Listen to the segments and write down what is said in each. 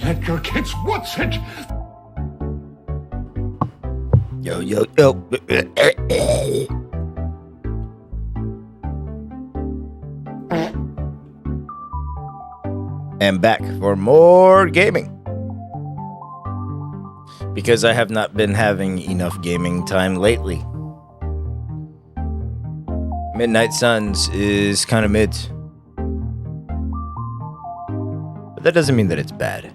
that your kids? What's it? Yo, yo, yo. And back for more gaming. Because I have not been having enough gaming time lately. Midnight Suns is kind of mid. But that doesn't mean that it's bad.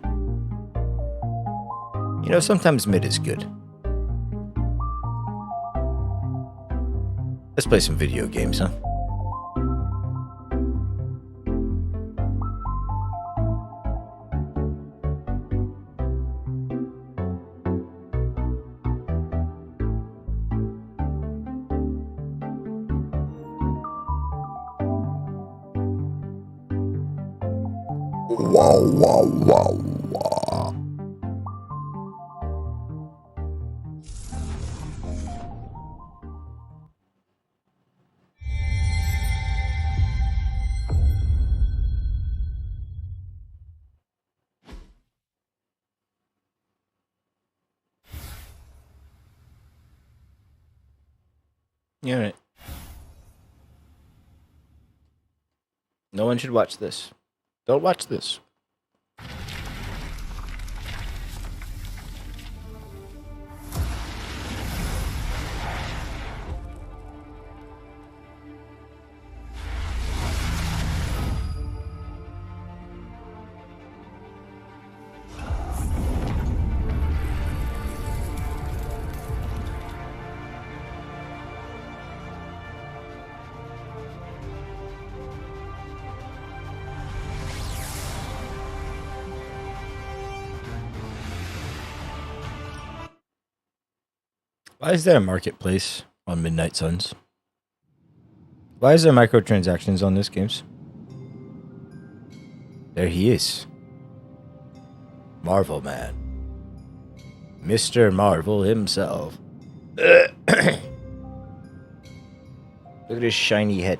You know, sometimes mid is good. Let's play some video games, huh? Wow, wow, wow, wow. All right. No one should watch this. Don't watch this. Why is there a marketplace on Midnight Suns? Why is there microtransactions on this games? There he is. Marvel Man. Mr. Marvel himself. Look at his shiny head.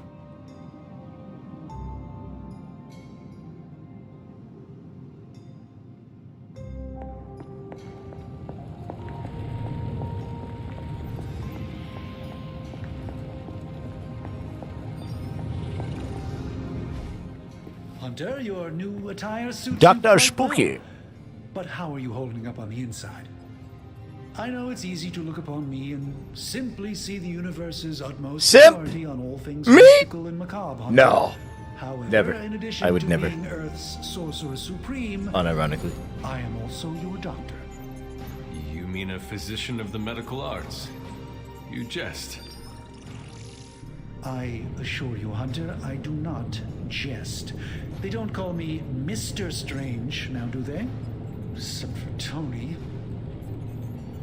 Hunter, your new attire suits Dr. you quite Spooky. well. But how are you holding up on the inside? I know it's easy to look upon me and simply see the universe's utmost authority on all things mystical and macabre. Hunter. No. However, Never. in addition I would to never. being Earth's sorcerer supreme, Unironically. I am also your doctor. You mean a physician of the medical arts? You jest. I assure you, Hunter, I do not jest. They don't call me Mr. Strange, now do they? Except for Tony.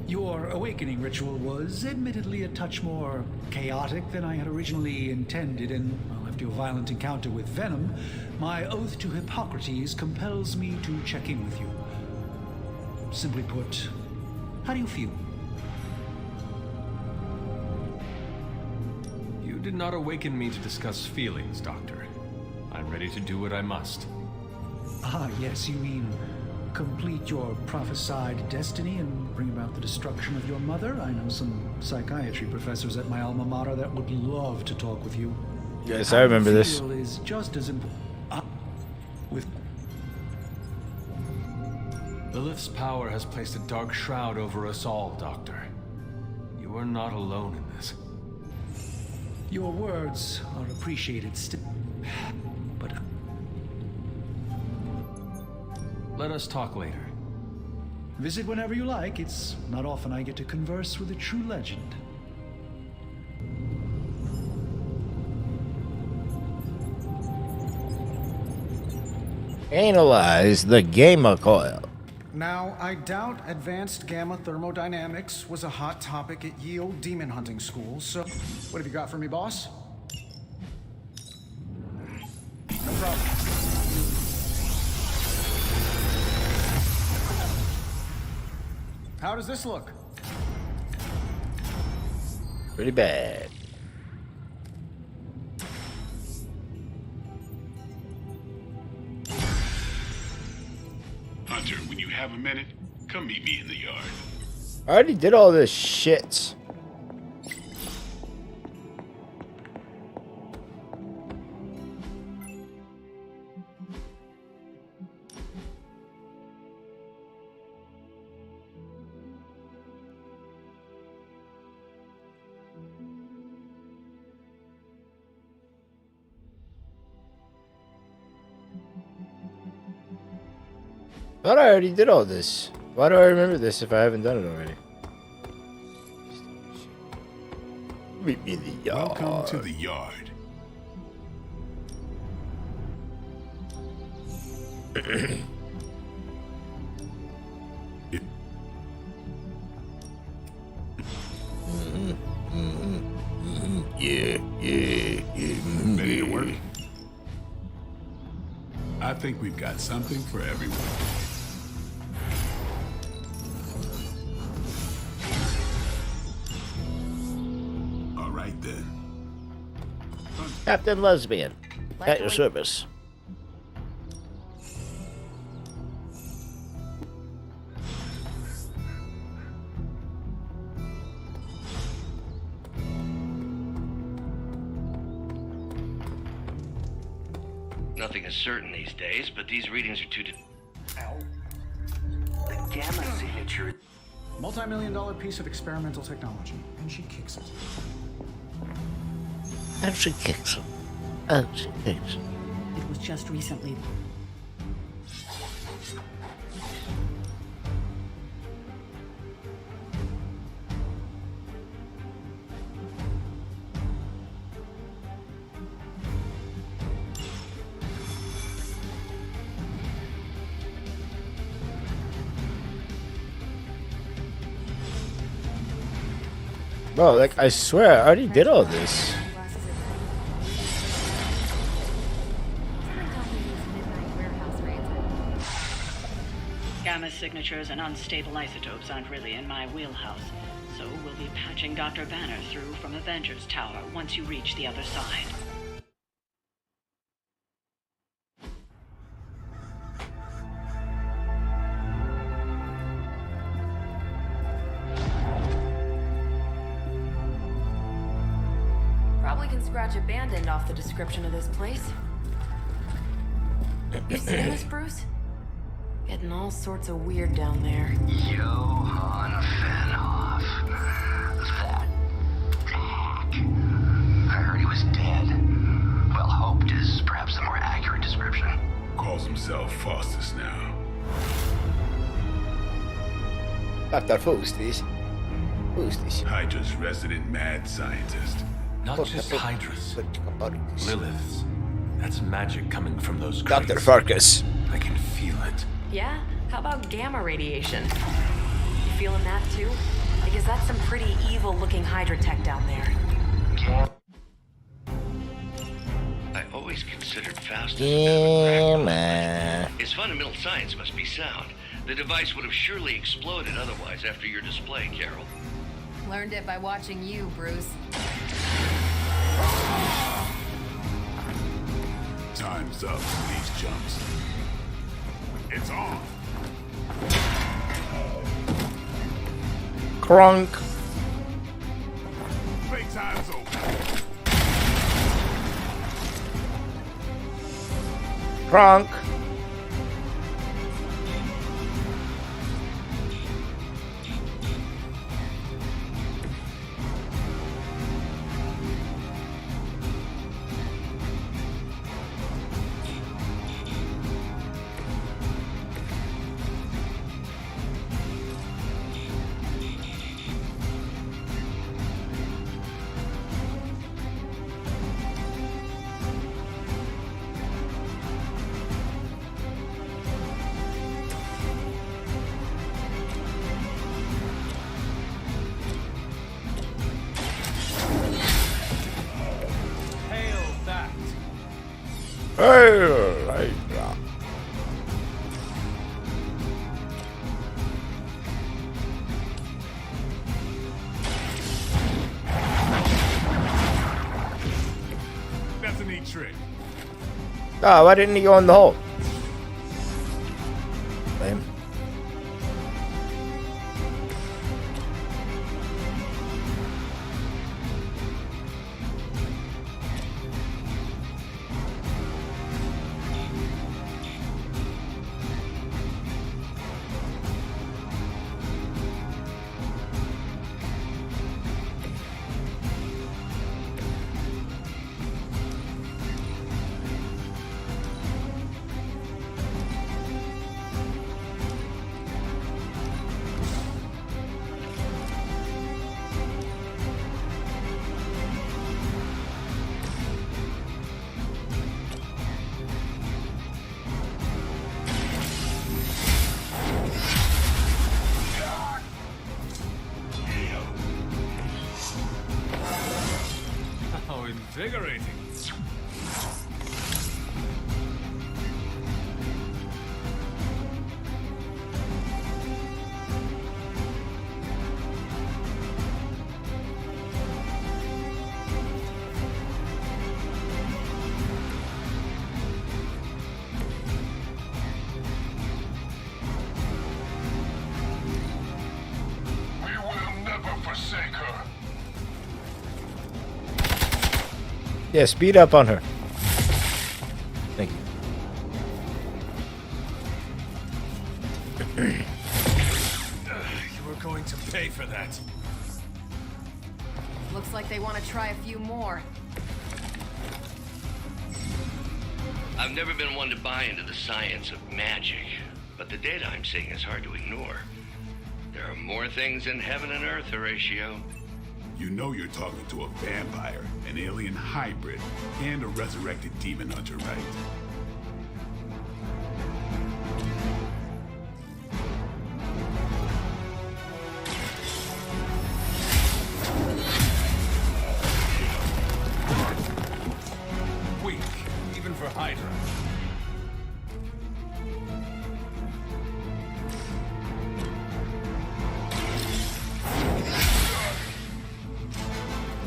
Your awakening ritual was admittedly a touch more chaotic than I had originally intended, and well, after your violent encounter with Venom, my oath to Hippocrates compels me to check in with you. Simply put, how do you feel? You did not awaken me to discuss feelings, Doctor. I'm ready to do what I must. Ah, yes, you mean complete your prophesied destiny and bring about the destruction of your mother? I know some psychiatry professors at my alma mater that would love to talk with you. Yes, I remember this. How you feel is just as important. With Lilith's power has placed a dark shroud over us all, Doctor. You are not alone in this. your words are appreciated still, but let us talk later. Visit whenever you like. It's not often I get to converse with a true legend. Analyze the gamma coil. Now, I doubt advanced gamma thermodynamics was a hot topic at ye old demon hunting school, so what have you got for me, boss? No problem. How does this look? Pretty bad. Hunter, when you have a minute, come meet me in the yard. I already did all this shit. Thought I already did all this. Why do I remember this if I haven't done it already? Meet me in the yard. Welcome to the yard. Yeah. Ready to work? I think we've got something for everyone. All right then. Captain Lesbian, at your service. Nothing is certain these days, but these readings are too... The gamma signature. Multi-million-dollar piece of experimental technology, and she kicks it. And she kicks him. And she kicks him. It was just recently. Bro, like, I swear, I already did all this. Gamma signatures and unstable isotopes aren't really in my wheelhouse, so we'll be patching Dr. Banner through from Avengers Tower once you reach the other side. Probably can scratch abandoned off the description of this place. You seen this, Bruce? Getting all sorts of weird down there. Johann Fenhoff. That hack. I heard he was dead. Well, hoped is perhaps a more accurate description. Calls himself Faustus now. Dr. Faustus. Faustus. Hydra's resident mad scientist. Not just Hydras. Liliths. That's magic coming from those Dr. crates. Farkas. I can feel it. Yeah? How about gamma radiation? You feeling that too? Because that's some pretty evil-looking Hydra tech down there. I always considered Faustus Gamma. His fundamental science must be sound. The device would have surely exploded otherwise after your display, Carol. Learned it by watching you, Bruce. Time's up for these jumps. It's on. Crunk. Playtime's over. Crunk. Hey, That's a neat trick. why didn't he go in the hole? Lame. We will never forsake her. Yeah, speed up on her. Thank you. You were going to pay for that. Looks like they want to try a few more. I've never been one to buy into the science of magic, but the data I'm seeing is hard to ignore. There are more things in heaven and earth, Horatio. You know you're talking to a vampire, an alien hybrid, and a resurrected demon hunter, right? Weak, even for Hydra.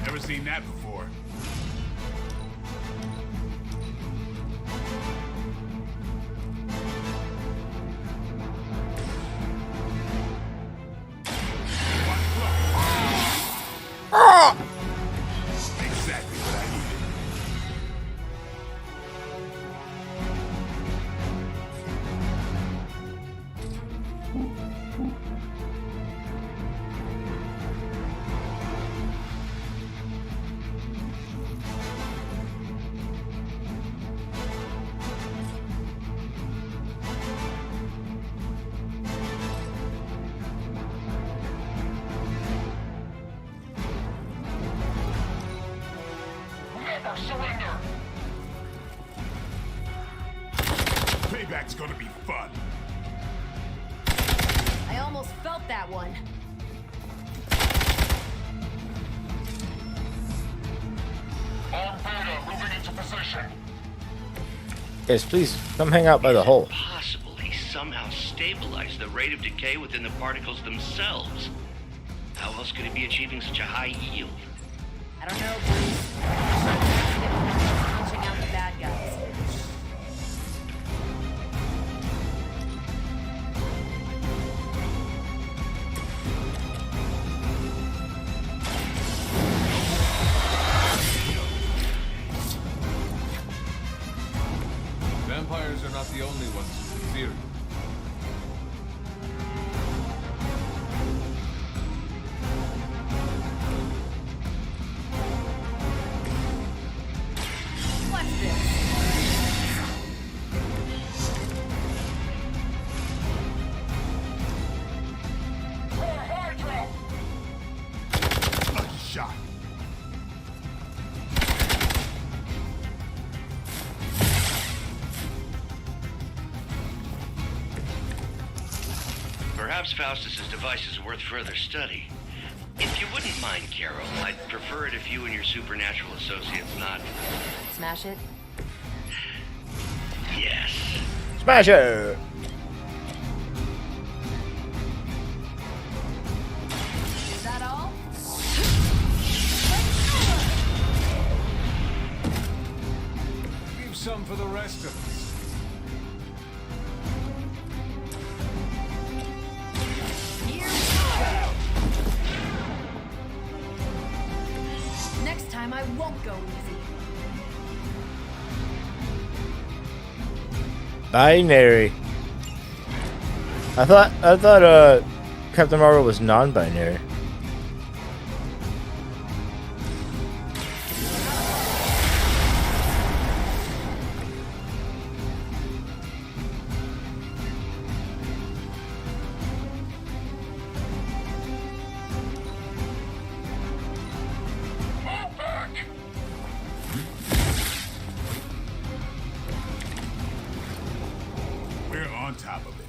Never seen that before. Exactly what I needed. Never surrender! Payback's gonna be fun. I almost felt that one. On Beta, moving into position. Guys, please come hang out by the hole. Possible he somehow stabilized the rate of decay within the particles themselves. How else could he be achieving such a high yield? I don't know, Bruce. Punching out the bad guys. Vampires are not the only ones to fear. What's this? Lucky shot. Perhaps Faustus's device is worth further study. If you wouldn't mind, Carol, I'd prefer it if you and your supernatural associates not... Smash it? Yes. Smash it! Is that all? Leave some for the rest of us. Here we go. Next time I won't go easy. Binary. I thought Captain Marvel was non-binary. Move back! We're on top of it.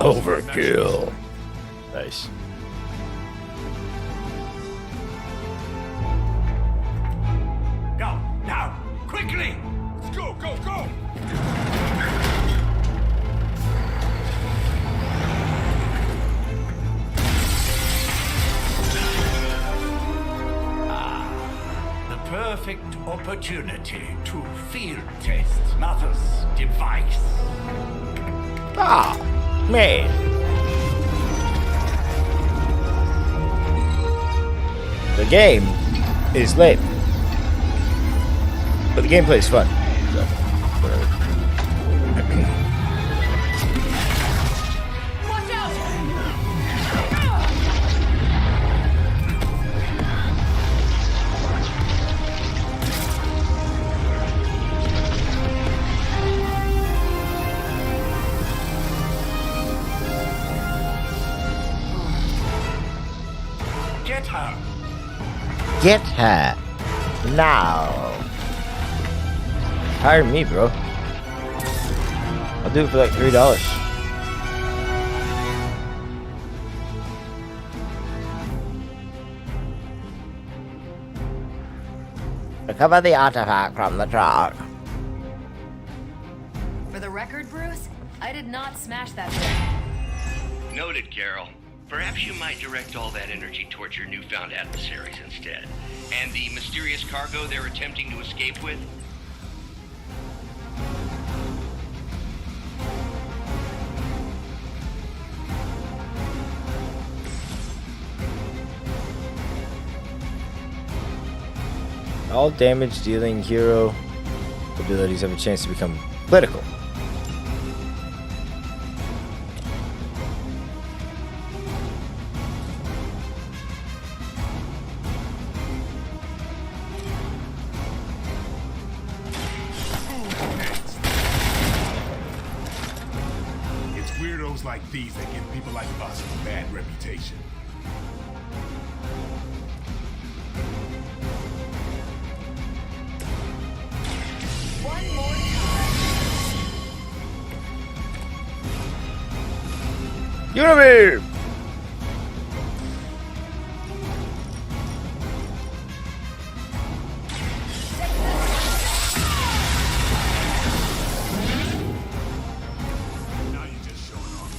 Overkill. Nice. Go, now, quickly! Let's go, go, go! The perfect opportunity to field test Mother's device. Ah, man. The game is lame, but the gameplay is fun. So, whatever. Watch out! Get her. Get her now. Hire me, bro. I'll do it for like $3. Recover the artifact from the truck. For the record, Bruce, I did not smash that thing. Noted, Carol. Perhaps you might direct all that energy towards your newfound adversaries instead. And the mysterious cargo they're attempting to escape with? All damage dealing hero abilities have a chance to become critical. It's weirdos like these that give people like us a bad reputation. One more time. Unibeam! Now you're just showing off.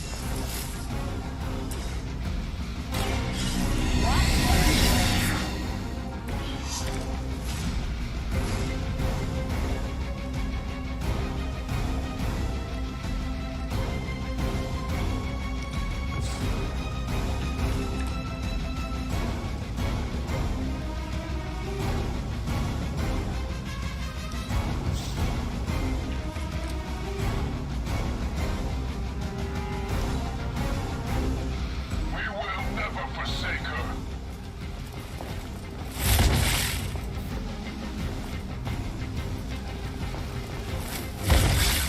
We will never forsake her.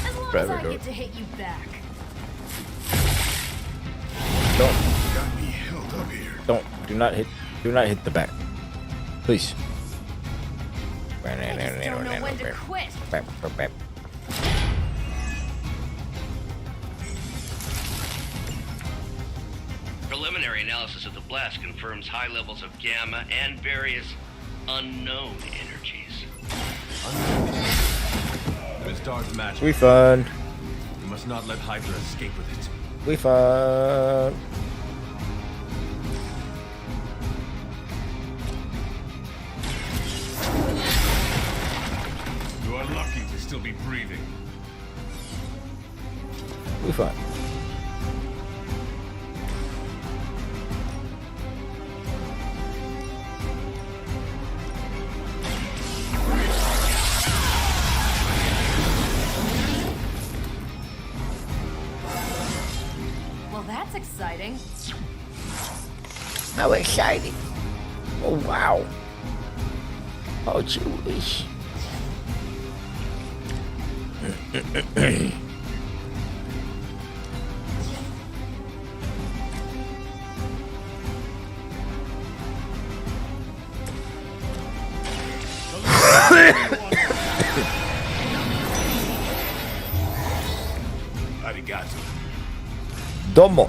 As long as Predator. I get to hit you back. Don't, Got me held up here. do not hit the back. Please. I just don't know when to quit. Preliminary analysis of the blast confirms high levels of gamma and various unknown energies. There's dark magic. Refund. You must not let Hydra escape with it. Refund. You are lucky to still be breathing. Refund. Well, that's exciting. How exciting. Oh, wow. Oh, Jewish. Domo.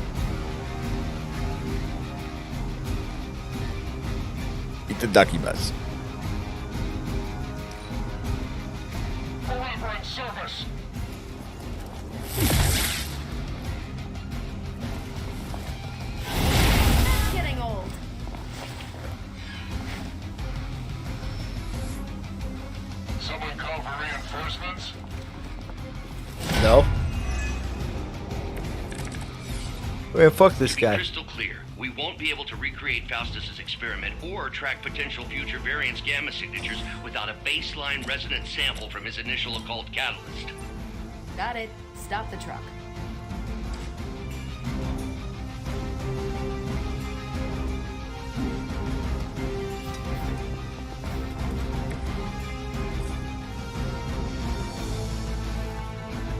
Itadakimasu. Delivering service. Getting old. Someone call for reinforcements? No. Man, fuck this To be guy. crystal clear, we won't be able to recreate Faustus's experiment or track potential future variance gamma signatures without a baseline resonant sample from his initial occult catalyst. Got it. Stop the truck.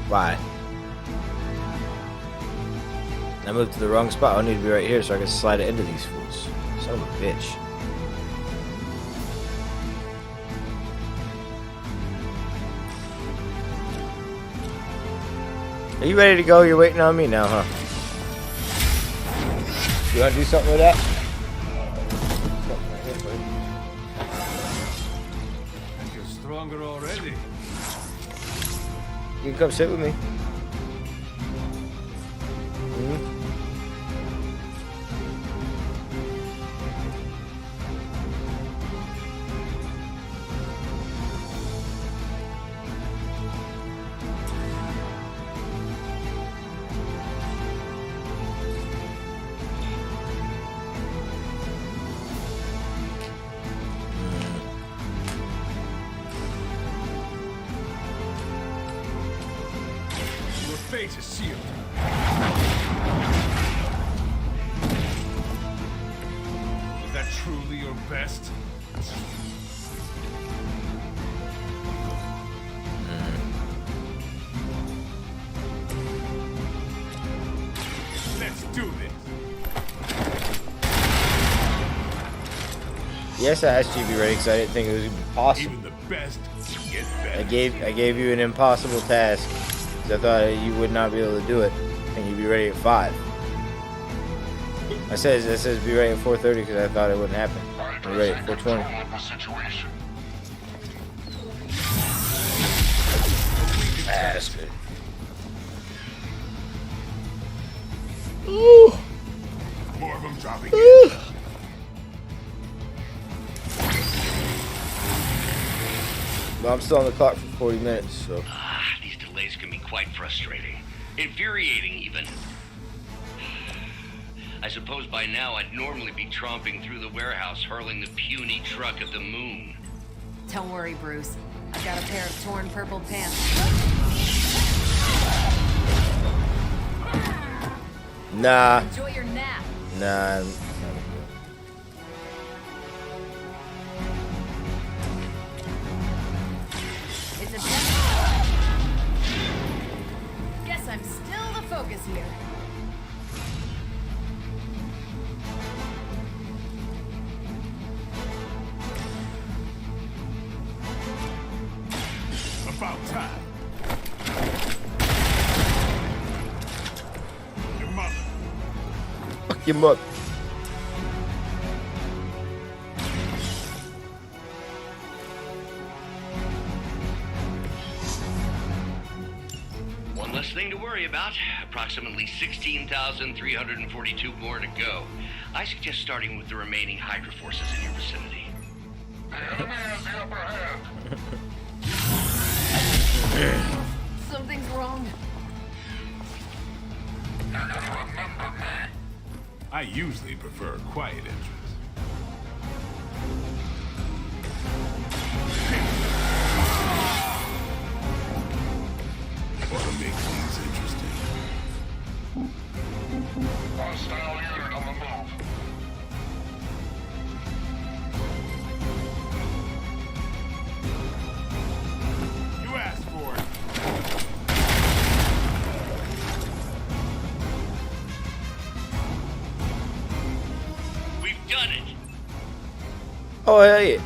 Why? I moved to the wrong spot. I need to be right here so I can slide it into these fools. Son of a bitch. Are you ready to go? You're waiting on me now, huh? You want to do something with that? You're stronger already. You can come sit with me. Your face is sealed. Was that truly your best? Let's do this. Yes, I asked you to be ready because I didn't think it was gonna be possible. Even the best get better. I gave you an impossible task because I thought you would not be able to do it, and you'd be ready at 5. It says be ready at 4:30 because I thought it wouldn't happen. I'm ready at 4:20. The situation. Bastard. Ooh. More of them dropping in. Well, I'm still on the clock for 40 minutes, so. These delays can be quite frustrating. Infuriating, even. I suppose by now I'd normally be tromping through the warehouse hurling the puny truck at the moon. Don't worry, Bruce. I've got a pair of torn purple pants. Nah. Enjoy your nap. Nah. It's a Guess I'm still the focus here. About time. Your mother. Fuck your mother. One less thing to worry about. Approximately 16,342 more to go. I suggest starting with the remaining Hydra forces in your vicinity. The enemy has the upper hand. Something's wrong. You're gonna remember me. I usually prefer a quiet entrance. That'll make things interesting. Hostile unit on the move. You asked for it. We've done it! Oh, hell yeah.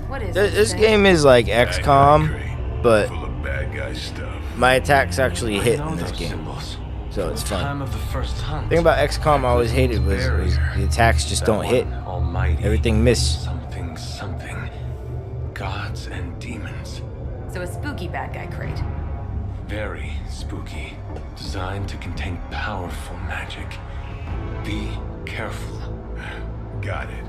What is This thing? game is like XCOM, but Full of bad guy stuff. my attacks actually I hit know in this those game, symbols. so it's The fun. time of the first hunt. The thing about XCOM I always hated was the attacks just don't hit. Almighty. Everything miss. Something, something. Gods and demons. So a spooky bad guy crate. Very spooky. Designed to contain powerful magic. Be careful. Got it.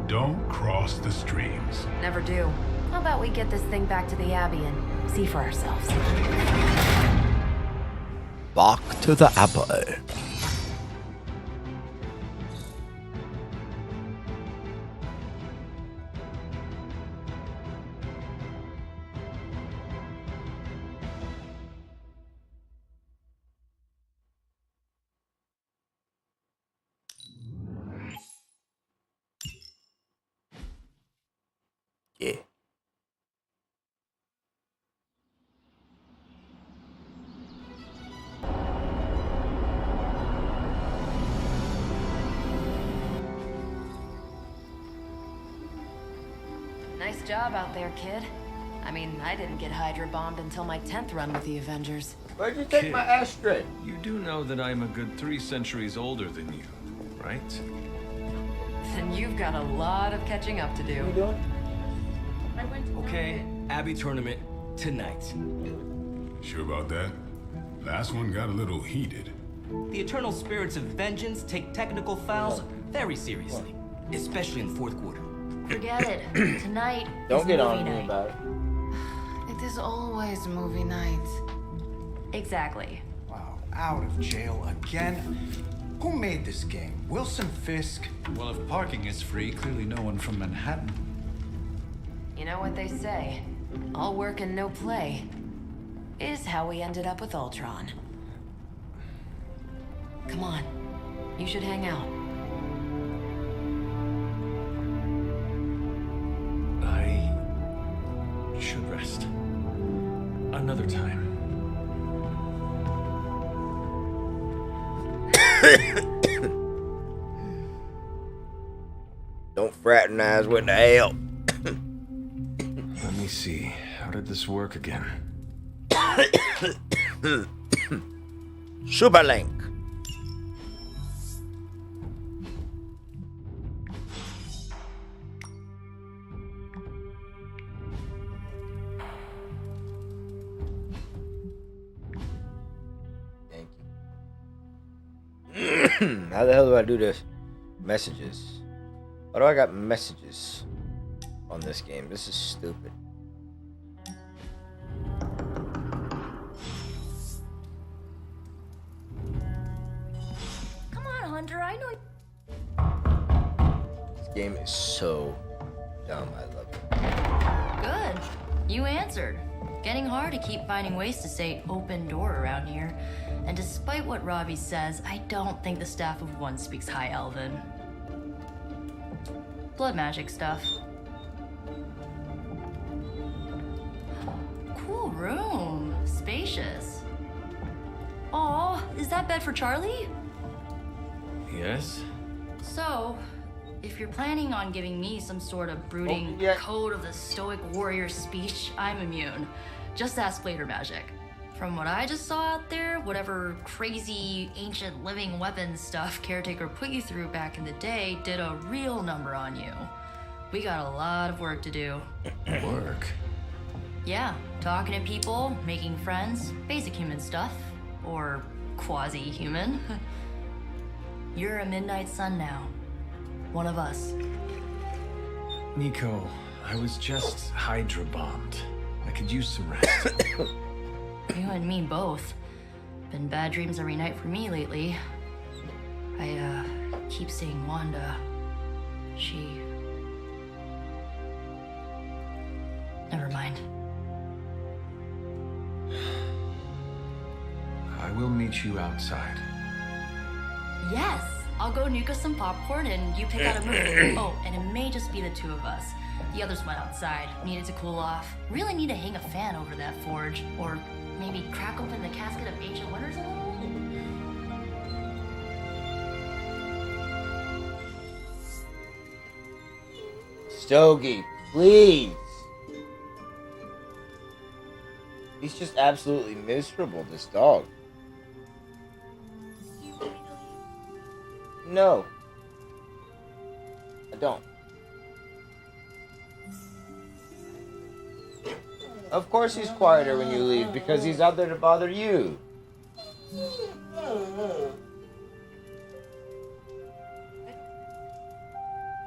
Don't cross the streams. Never do. How about we get this thing back to the Abbey and see for ourselves? Back to the Abbey. Yeah. Nice job out there, kid. I mean, I didn't get Hydra bombed until my 10th run with the Avengers. Where'd you take my ashtray? You do know that I'm a good 3 centuries older than you, right? Then you've got a lot of catching up to do. What are you doing? Okay, Abbey tournament tonight. Sure about that? Last one got a little heated. The eternal spirits of vengeance take technical fouls very seriously, especially in the fourth quarter. Forget it. Tonight Don't is get movie on me night. about it. It is always movie night. Exactly. Wow, out of jail again? Who made this game? Wilson Fisk? Well, if parking is free, clearly no one from Manhattan. You know what they say? All work and no play is how we ended up with Ultron. Come on. You should hang out. I should rest. Another time. Don't fraternize with the hell. Let me see. How did this work again? Superlink. Thank you. How the hell do I do this? Messages. Why do I got messages on this game? This is stupid. Come on, Hunter. I know. This game is so dumb. I love it. Good. You answered. Getting hard to keep finding ways to say open door around here. And despite what Robbie says, I don't think the staff of One speaks High Elven. Blood magic stuff. Cool room. Spacious. Aw, is that bed for Charlie? Yes? So, if you're planning on giving me some sort of brooding code of the stoic warrior speech, I'm immune. Just ask Blader Magic. From what I just saw out there, whatever crazy ancient living weapons stuff Caretaker put you through back in the day did a real number on you. We got a lot of work to do. Work? Yeah, talking to people, making friends, basic human stuff. Or quasi-human. You're a Midnight Sun now. One of us. Nico, I was just Hydra bombed. I could use some rest. You and me both. Been bad dreams every night for me lately. I, keep seeing Wanda. She... Never mind. I will meet you outside. Yes! I'll go nuke us some popcorn and you pick out a movie. Oh, and it may just be the two of us. The others went outside, needed to cool off. Really need to hang a fan over that forge. Or maybe crack open the casket of ancient wonders a little? Stogie, please. He's just absolutely miserable, this dog. No. I don't. Of course he's quieter when you leave, because he's out there to bother you.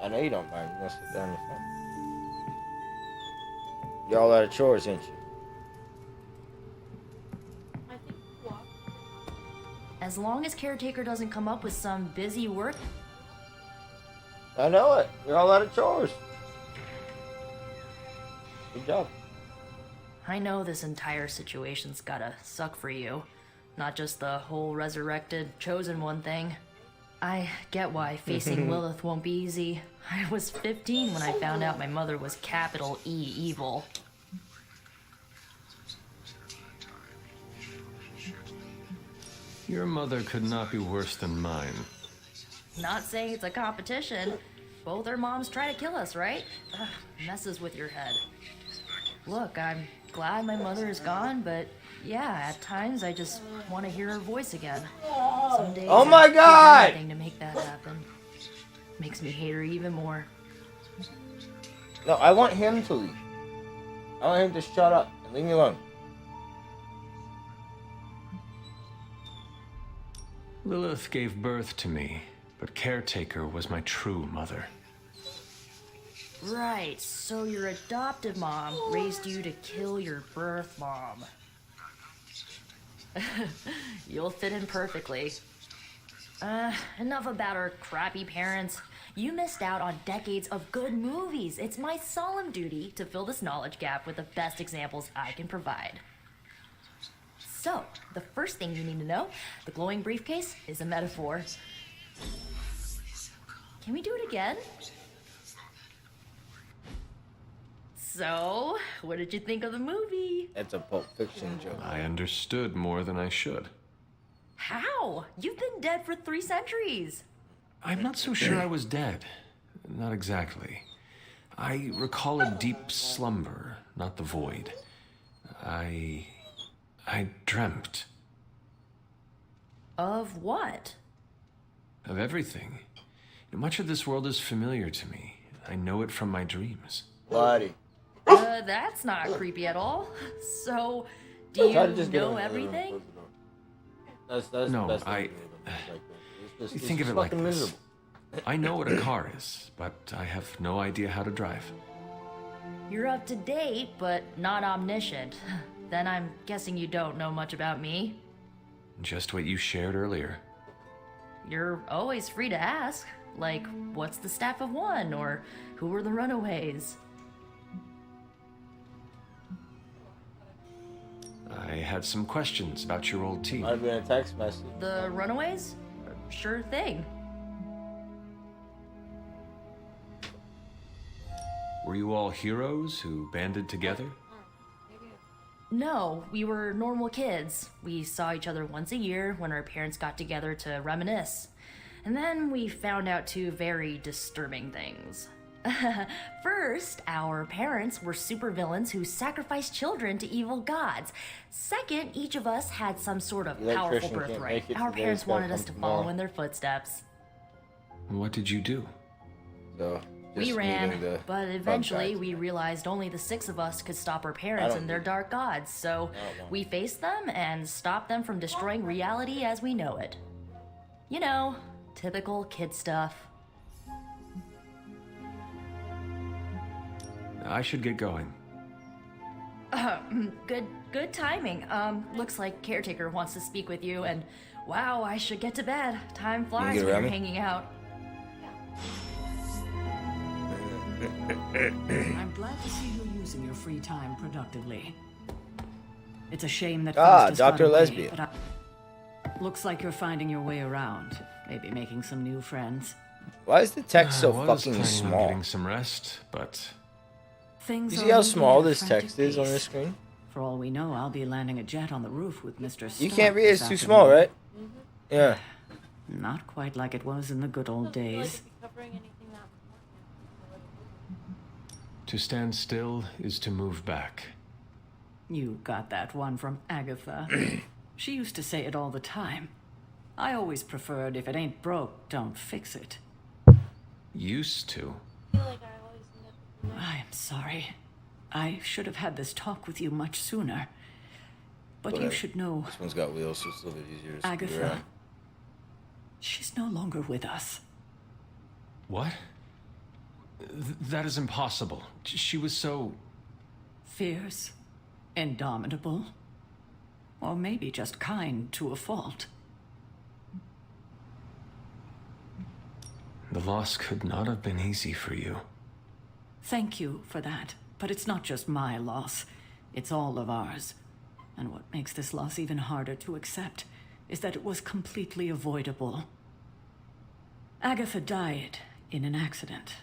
I know you don't mind. You must sit down in front. You're all out of chores, ain't you? As long as caretaker doesn't come up with some busy work. I know it. You're all out of chores. Good job. I know this entire situation's gotta suck for you. Not just the whole resurrected, chosen one thing. I get why facing Lilith won't be easy. I was 15 when I found out my mother was capital E evil. Your mother could not be worse than mine. Not saying it's a competition. Both our moms try to kill us, right? Ugh, messes with your head. Look, I'm glad my mother is gone, but yeah, at times I just want to hear her voice again. Some days oh my I'd do God! anything to make that happen. Makes me hate her even more. No, I want him to leave. I want him to shut up and leave me alone. Lilith gave birth to me, but Caretaker was my true mother. Right, so your adoptive mom raised you to kill your birth mom. You'll fit in perfectly. Enough about our crappy parents. You missed out on decades of good movies. It's my solemn duty to fill this knowledge gap with the best examples I can provide. So, the first thing you need to know, the glowing briefcase is a metaphor. Can we do it again? So, what did you think of the movie? It's a Pulp Fiction joke. I understood more than I should. How? You've been dead for 3 centuries. I'm not so sure I was dead. Not exactly. I recall a deep slumber, not the void. I dreamt. Of what? Of everything. Much of this world is familiar to me. I know it from my dreams. Buddy. That's not creepy at all. So, do you know everything? No, you think of it like this. I know what a car is, but I have no idea how to drive. You're up to date, but not omniscient. Then I'm guessing you don't know much about me. Just what you shared earlier. You're always free to ask. Like, what's the staff of one? Or who were the runaways? I had some questions about your old team. Might have been a text message. The runaways? Sure thing. Were you all heroes who banded together? No, we were normal kids. We saw each other once a year when our parents got together to reminisce. And then we found out 2 very disturbing things. First, our parents were supervillains who sacrificed children to evil gods. Second, each of us had some sort of powerful birthright. Our parents wanted us to follow in their footsteps. What did you do? So, we ran, but eventually we realized only the 6 of us could stop our parents and their dark gods, so we faced them and stopped them from destroying reality as we know it. You know, typical kid stuff. I should get going. Good timing. Looks like Caretaker wants to speak with you, and wow, I should get to bed. Time flies when you're hanging out. I'm glad to see you're using your free time productively. It's a shame that Dr. Lesbian. Looks like you're finding your way around. Maybe making some new friends. Why is the text so I was fucking planning small? on getting some rest, but You see how small this text is on this screen? For all we know, I'll be landing a jet on the roof with Mr. You Stark can't read it, this it's too afternoon. small, right? Yeah. Not quite like it was in the good old days. to stand still is to move back. You got that one from Agatha. She used to say it all the time. I always preferred if it ain't broke, don't fix it. Used to? I am sorry. I should have had this talk with you much sooner. But you should know... This one's got wheels, so it's a little bit easier to speed Agatha, around. she's no longer with us. What? That is impossible. She was so... Fierce, indomitable, or maybe just kind to a fault. The loss could not have been easy for you. Thank you for that, but it's not just my loss. It's all of ours. And what makes this loss even harder to accept is that it was completely avoidable. Agatha died in an accident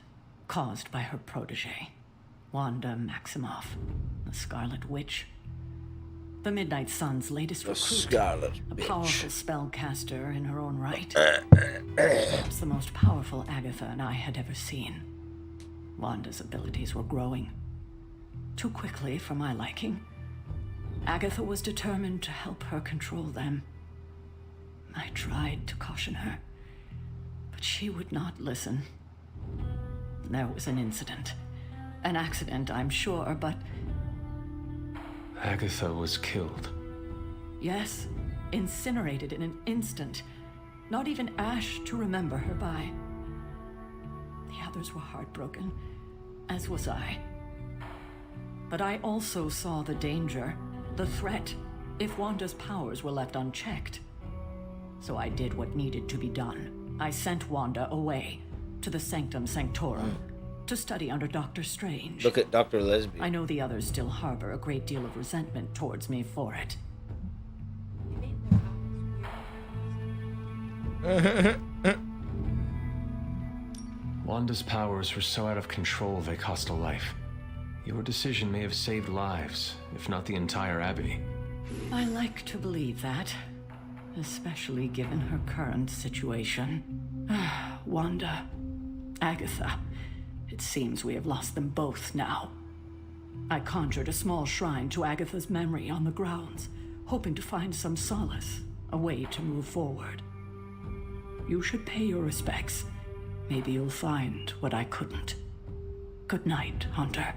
caused by her protege, Wanda Maximoff, the Scarlet Witch. The Midnight Sun's latest recruit, a powerful spellcaster in her own right. Perhaps the most powerful Agatha and I had ever seen. Wanda's abilities were growing. Too quickly for my liking. Agatha was determined to help her control them. I tried to caution her, but she would not listen. There was an incident. An accident, I'm sure, but... Agatha was killed. Yes, incinerated in an instant. Not even ash to remember her by. The others were heartbroken, as was I. But I also saw the danger, the threat, if Wanda's powers were left unchecked. So I did what needed to be done. I sent Wanda away, to the Sanctum Sanctorum, to study under Dr. Strange. Look at Dr. Lesbian. I know the others still harbor a great deal of resentment towards me for it. Wanda's powers were so out of control they cost a life. Your decision may have saved lives, if not the entire Abbey. I like to believe that, especially given her current situation. Wanda, Agatha, it seems we have lost them both now. I conjured a small shrine to Agatha's memory on the grounds, hoping to find some solace, a way to move forward. You should pay your respects. Maybe you'll find what I couldn't. Good night, Hunter.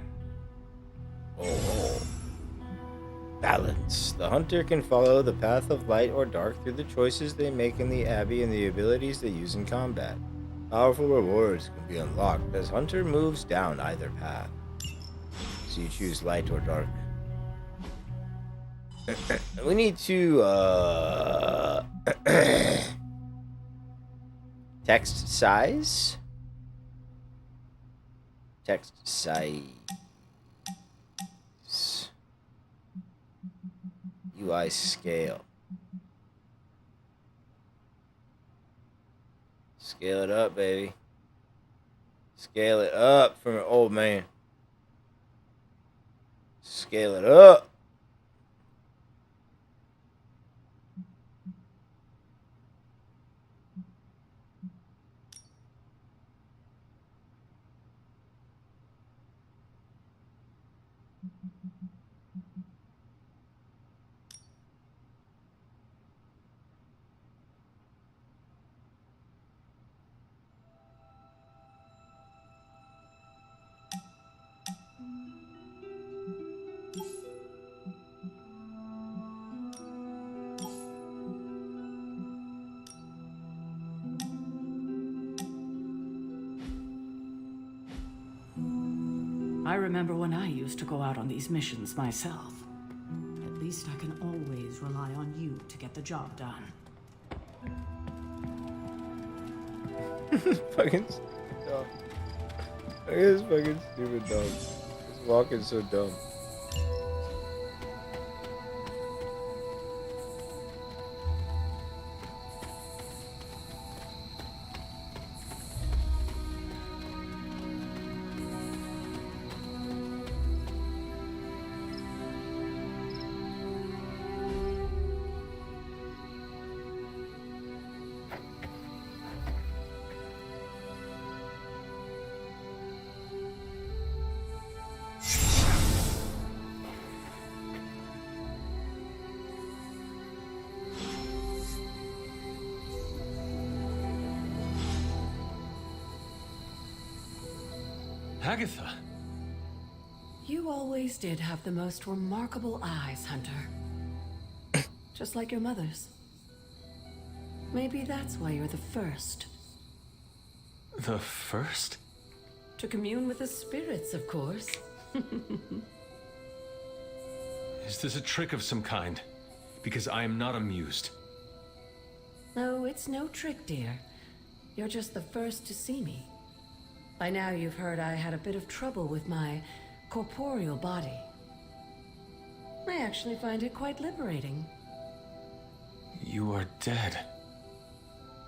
Oh. Balance. The hunter can follow the path of light or dark through the choices they make in the Abbey and the abilities they use in combat. Powerful rewards can be unlocked as Hunter moves down either path. So you choose light or dark. We need to, text size? Text size. UI scale. Scale it up, baby. Scale it up for an old man. Scale it up. I remember when I used to go out on these missions myself. At least I can always rely on you to get the job done. Fucking stupid dog. Look at this fucking stupid dog. He's walking so dumb. Agatha. You always did have the most remarkable eyes, Hunter. Just like your mother's. Maybe that's why you're the first. The first? To commune with the spirits, of course. Is this a trick of some kind? Because I am not amused. No, it's no trick, dear. You're just the first to see me. By now you've heard I had a bit of trouble with my corporeal body. I actually find it quite liberating. You are dead.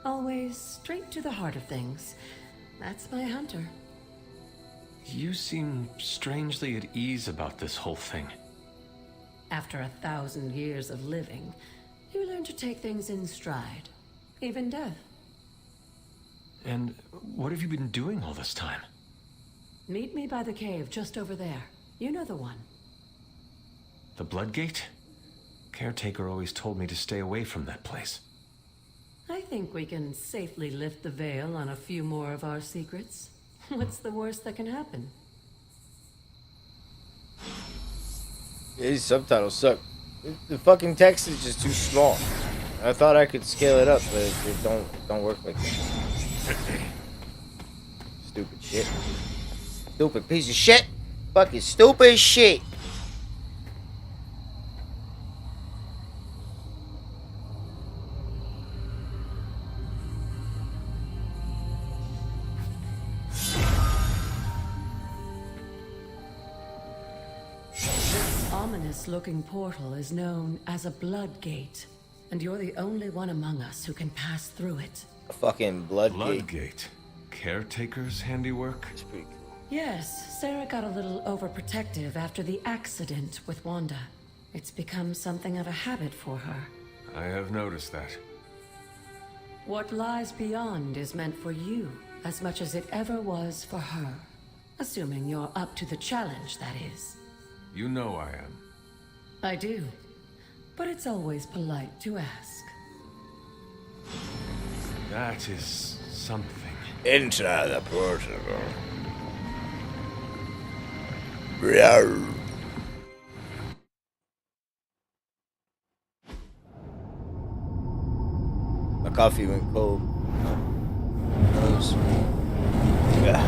Always straight to the heart of things. That's my Hunter. You seem strangely at ease about this whole thing. After 1,000 years of living, you learn to take things in stride. Even death. And what have you been doing all this time? Meet me by the cave just over there. You know the one. The Blood Gate? Caretaker always told me to stay away from that place. I think we can safely lift the veil on a few more of our secrets. What's the worst that can happen? Yeah, these subtitles suck. The fucking text is just too small. I thought I could scale it up, but it don't work like that. Stupid shit. Stupid piece of shit. Fucking stupid shit. This ominous-looking portal is known as a Blood Gate, and you're the only one among us who can pass through it. A fucking Blood Gate. Gate. Caretaker's handiwork? It's pretty cool. Yes, Sarah got a little overprotective after the accident with Wanda. It's become something of a habit for her. I have noticed that. What lies beyond is meant for you as much as it ever was for her. Assuming you're up to the challenge, that is. You know I am. I do. But it's always polite to ask. That is something. Enter the portal. Rawr. My coffee went cold. Yeah.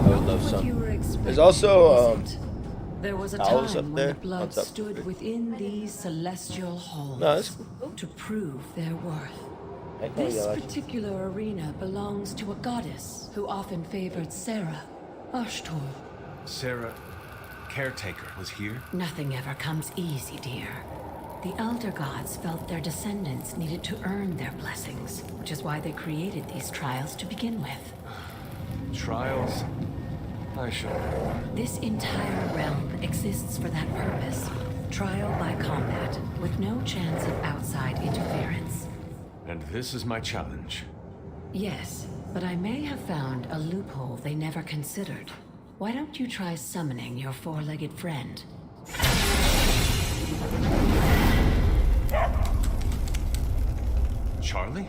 I would love some. There's also There was a towels time up when there. the blood stood within these celestial halls No, that's to prove their worth. I know This you like it. particular arena belongs to a goddess who often favored Sarah, Ashtor. Sarah, Caretaker, was here? Nothing ever comes easy, dear. The Elder Gods felt their descendants needed to earn their blessings, which is why they created these trials to begin with. Trials? I shall. This entire realm exists for that purpose. Trial by combat, with no chance of outside interference. And this is my challenge. Yes, but I may have found a loophole they never considered. Why don't you try summoning your four-legged friend? Charlie?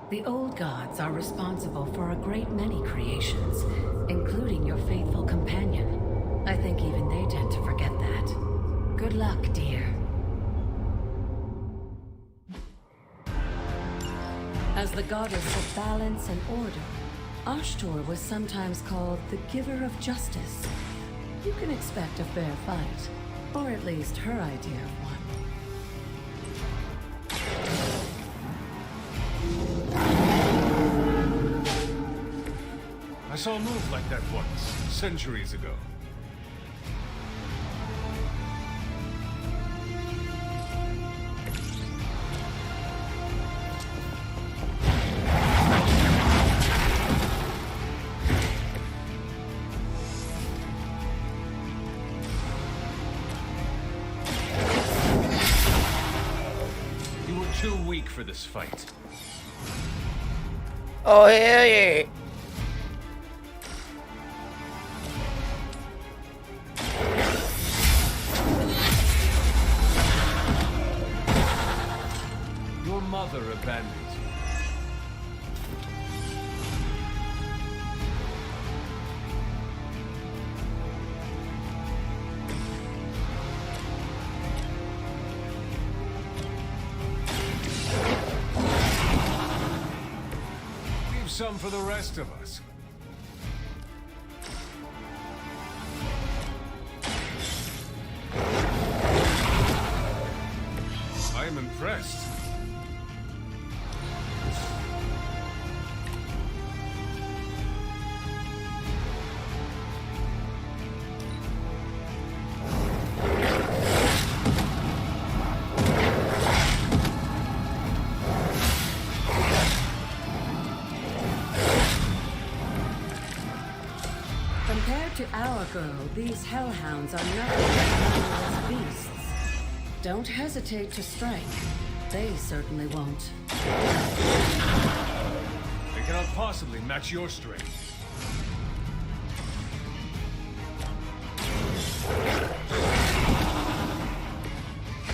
The old gods are responsible for a great many creations, including your faithful companion. I think even they tend to forget that. Good luck, dear. As the goddess of balance and order, Ashtor was sometimes called the giver of justice. You can expect a fair fight, or at least her idea of one. I saw a move like that once, centuries ago. You were too weak for this fight. Oh, hell yeah. Your mother abandoned you. some for the rest of us. I am impressed. Compared to our girl, these hellhounds are nothing but harmless beasts. Don't hesitate to strike. They certainly won't. They cannot possibly match your strength.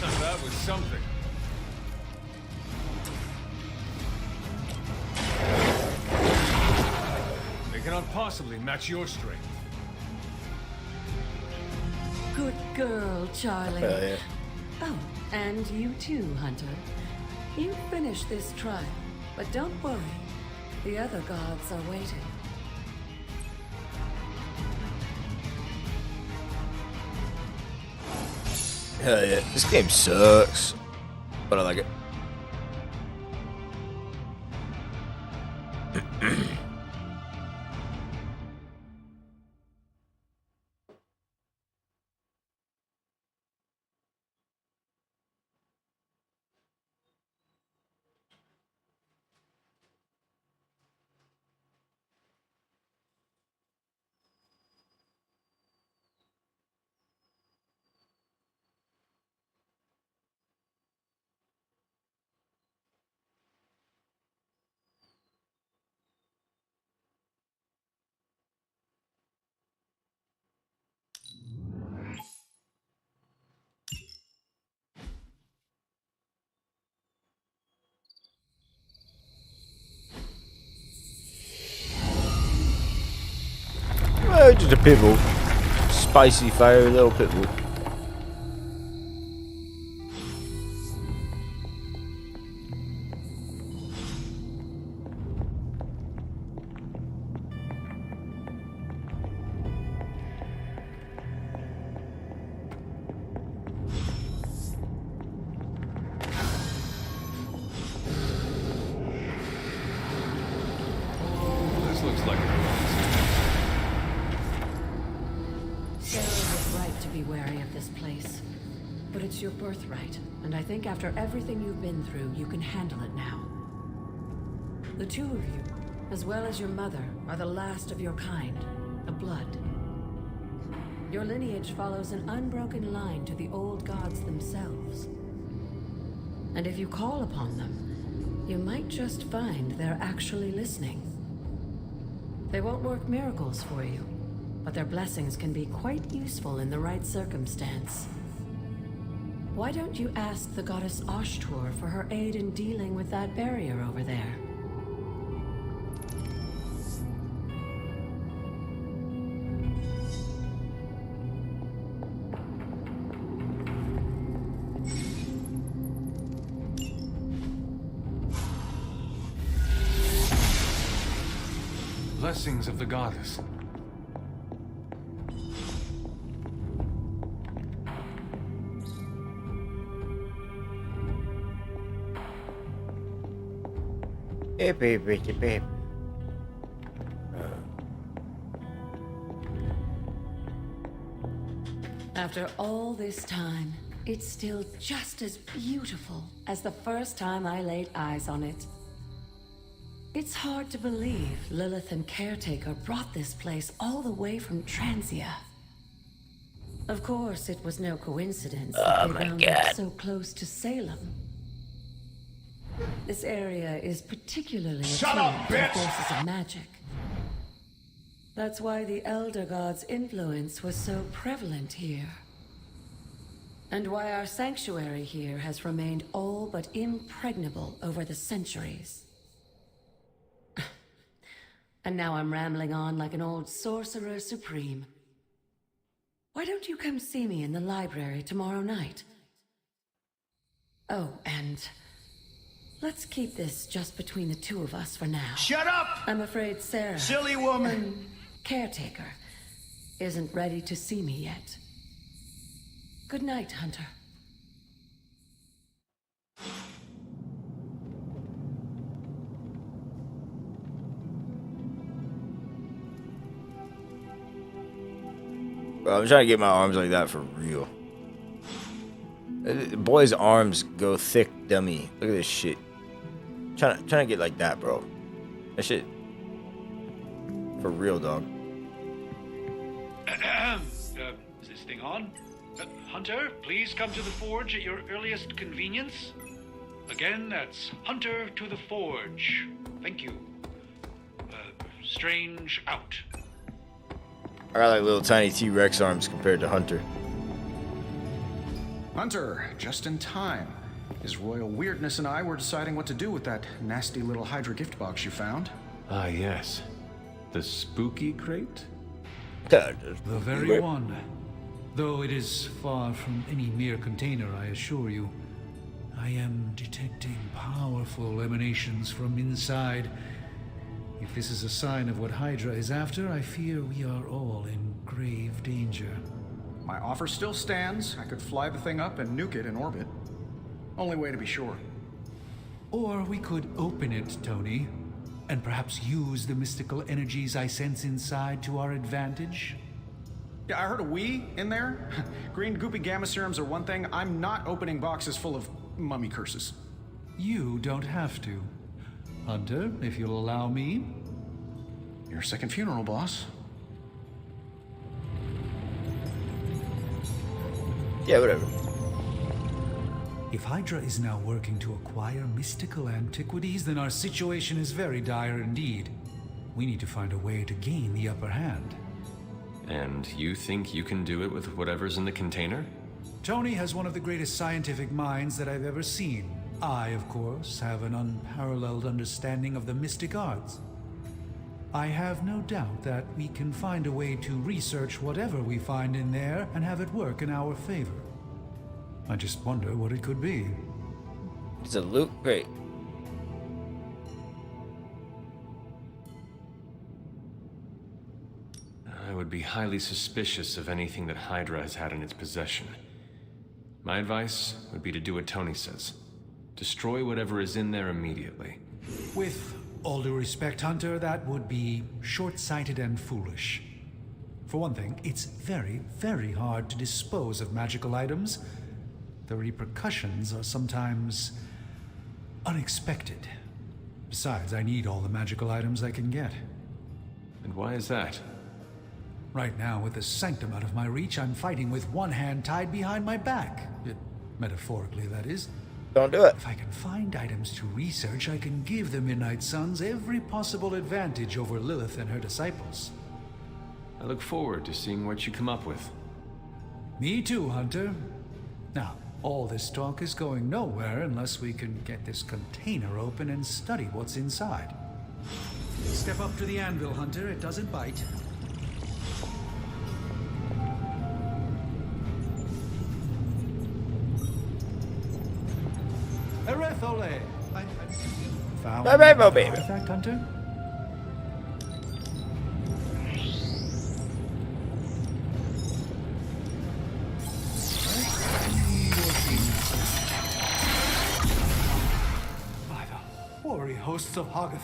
That was something. They cannot possibly match your strength. Good girl, Charlie. Hell yeah. Oh, and you too, Hunter. You finished this trial, but don't worry. The other gods are waiting. Hell yeah. This game sucks, but I like it. Oh, just a pitbull. Spicy, fiery little pitbull. This looks like a Sarah was right to be wary of this place. But it's your birthright, and I think after everything you've been through, you can handle it now. The two of you, as well as your mother, are the last of your kind, the Blood. Your lineage follows an unbroken line to the old gods themselves. And if you call upon them, you might just find they're actually listening. They won't work miracles for you, but their blessings can be quite useful in the right circumstance. Why don't you ask the goddess Ashtur for her aid in dealing with that barrier over there? blessings of the goddess. Beep. After all this time, it's still just as beautiful as the first time I laid eyes on it. It's hard to believe Lilith and Caretaker brought this place all the way from Transia. Of course, it was no coincidence that they wound up so close to Salem. This area is particularly attuned to the forces of magic. That's why the Elder God's influence was so prevalent here. And why our sanctuary here has remained all but impregnable over the centuries. And now I'm rambling on like an old sorcerer supreme. Why don't you come see me in the library tomorrow night? Oh, and Let's keep this just between the two of us for now. Shut up! I'm afraid Sarah, Silly woman! caretaker, isn't ready to see me yet. Good night, Hunter. Bro, I'm trying to get my arms like that for real. Boy's arms go thick, dummy. Look at this shit. Trying to get like that, bro. That shit. For real, dog. Is this thing on? Hunter, please come to the forge at your earliest convenience. Again, that's Hunter to the forge. Thank you. Strange out. I got like little tiny T-Rex arms compared to Hunter. Hunter, just in time. His royal weirdness and I were deciding what to do with that nasty little Hydra gift box you found. Ah, yes. The spooky crate? The very one. Though it is far from any mere container, I assure you. I am detecting powerful emanations from inside. If this is a sign of what Hydra is after, I fear we are all in grave danger. My offer still stands. I could fly the thing up and nuke it in orbit. Only way to be sure. Or we could open it, Tony, and perhaps use the mystical energies I sense inside to our advantage. Yeah, I heard a "we" in there. Green goopy gamma serums are one thing. I'm not opening boxes full of mummy curses. You don't have to. Hunter, if you'll allow me. Your second funeral, boss. Yeah, whatever. If Hydra is now working to acquire mystical antiquities, then our situation is very dire indeed. We need to find a way to gain the upper hand. And you think you can do it with whatever's in the container? Tony has one of the greatest scientific minds that I've ever seen. I, of course, have an unparalleled understanding of the mystic arts. I have no doubt that we can find a way to research whatever we find in there and have it work in our favor. I just wonder what it could be. It's a loot crate. I would be highly suspicious of anything that Hydra has had in its possession. My advice would be to do what Tony says. Destroy whatever is in there immediately. With all due respect, Hunter, that would be short-sighted and foolish. For one thing, it's very, very hard to dispose of magical items. The repercussions are sometimes unexpected. Besides, I need all the magical items I can get. And why is that? Right now, with the sanctum out of my reach, I'm fighting with one hand tied behind my back. Metaphorically, that is. Don't do it. If I can find items to research, I can give the Midnight Suns every possible advantage over Lilith and her disciples. I look forward to seeing what you come up with. Me too, Hunter. Now, all this talk is going nowhere unless we can get this container open and study what's inside. Step up to the anvil, Hunter. It doesn't bite. Erethole! I found Bye, baby. an artifact, Hunter. By the hoary hosts of Hoggoth,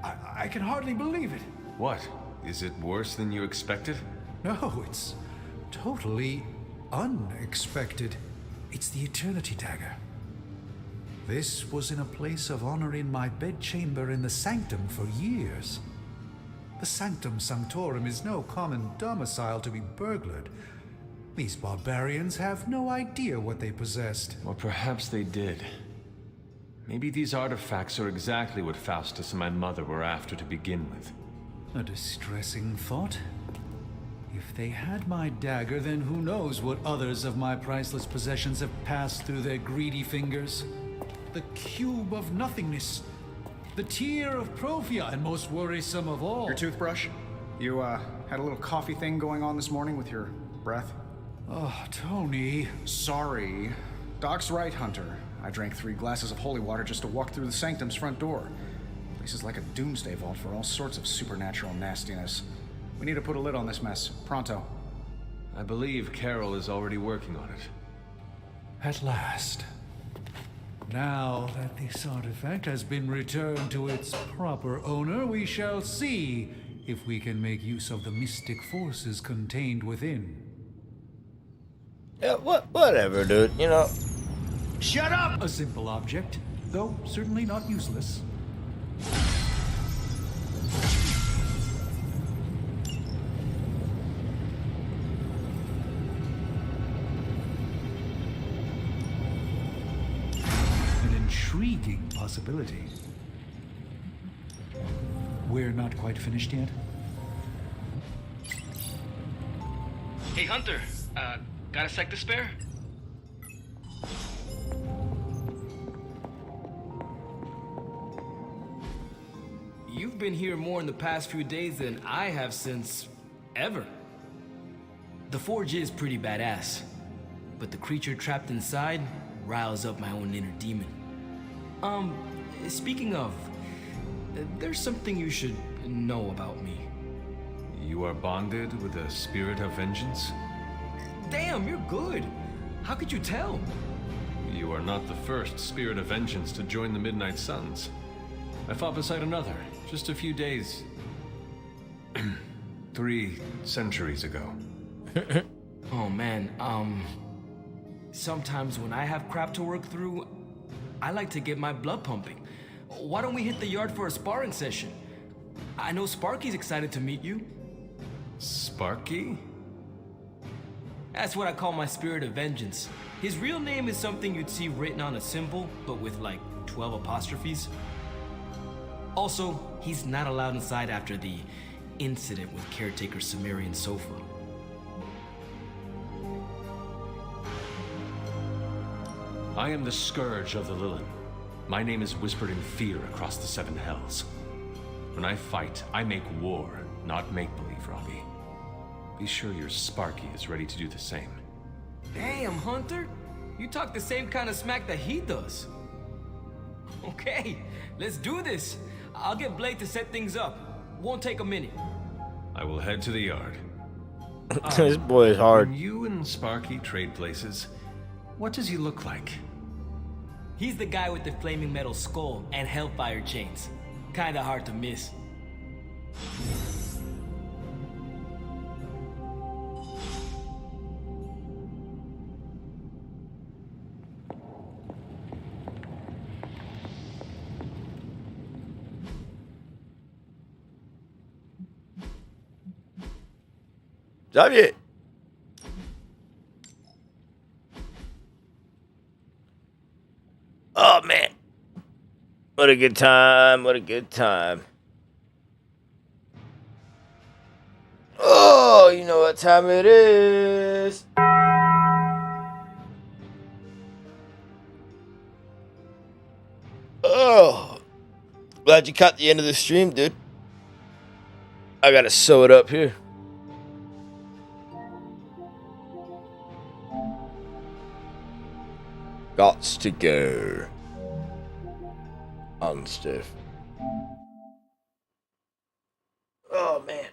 I can hardly believe it. What? Is it worse than you expected? No, it's totally unexpected. It's the Eternity Dagger. This was in a place of honor in my bedchamber in the Sanctum for years. The Sanctum Sanctorum is no common domicile to be burglared. These barbarians have no idea what they possessed. Or perhaps they did. Maybe these artifacts are exactly what Faustus and my mother were after to begin with. A distressing thought. If they had my dagger, then who knows what others of my priceless possessions have passed through their greedy fingers. The cube of nothingness. The tear of Profia, and most worrisome of all. Your toothbrush? You, had a little coffee thing going on this morning with your breath? Oh, Tony. Sorry. Doc's right, Hunter. I drank 3 glasses of holy water just to walk through the sanctum's front door. This is like a doomsday vault for all sorts of supernatural nastiness. We need to put a lid on this mess. Pronto. I believe Carol is already working on it. At last. Now that this artifact has been returned to its proper owner, we shall see if we can make use of the mystic forces contained within. Yeah, whatever, dude. You know. Shut up! A simple object, though certainly not useless. An intriguing possibility. We're not quite finished yet. Hey, Hunter. Got a sec to spare? You've been here more in the past few days than I have since ever. The forge is pretty badass, but the creature trapped inside riles up my own inner demon. Speaking of, there's something you should know about me. You are bonded with a spirit of vengeance? Damn, you're good. How could you tell? You are not the first spirit of vengeance to join the Midnight Suns. I fought beside another, just a few days... 3 centuries ago. Oh man, sometimes when I have crap to work through, I like to get my blood pumping. Why don't we hit the yard for a sparring session? I know Sparky's excited to meet you. Sparky? That's what I call my spirit of vengeance. His real name is something you'd see written on a symbol, but with like 12 apostrophes. Also, he's not allowed inside after the incident with caretaker Sumerian Sofa. I am the Scourge of the Lilin. My name is whispered in fear across the 7 hells. When I fight, I make war, not make-believe, Robbie. Be sure your Sparky is ready to do the same. Damn, Hunter! You talk the same kind of smack that he does. Okay, let's do this. I'll get Blade to set things up. Won't take a minute. I will head to the yard. This boy is hard. When you and Sparky trade places, what does he look like? He's the guy with the flaming metal skull and hellfire chains. Kinda hard to miss. Xavier! Oh man. What a good time. What a good time. Oh, you know what time it is. Oh. Glad you caught the end of the stream, dude. I gotta sew it up here. Gots to go on stuff. Oh man.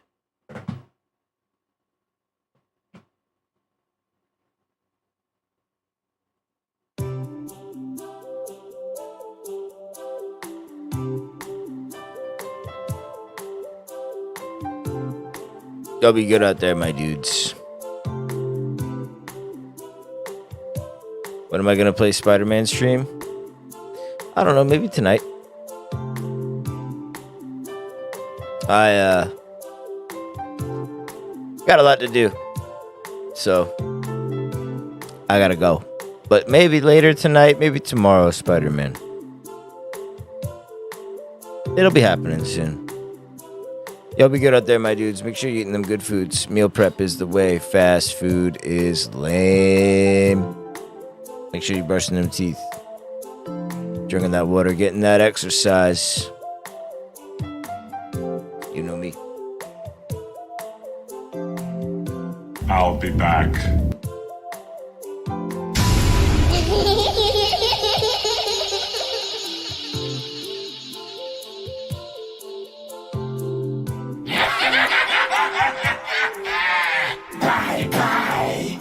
Y'all be good out there, my dudes. When am I gonna play Spider-Man stream? I don't know, maybe tonight. I got a lot to do, so I gotta go. But maybe later tonight, maybe tomorrow, Spider-Man. It'll be happening soon. Y'all be good out there, my dudes. Make sure you're eating them good foods. Meal prep is the way. Fast food is lame. Make sure you're brushing them teeth, drinking that water, getting that exercise. You know me. I'll be back. Bye-bye.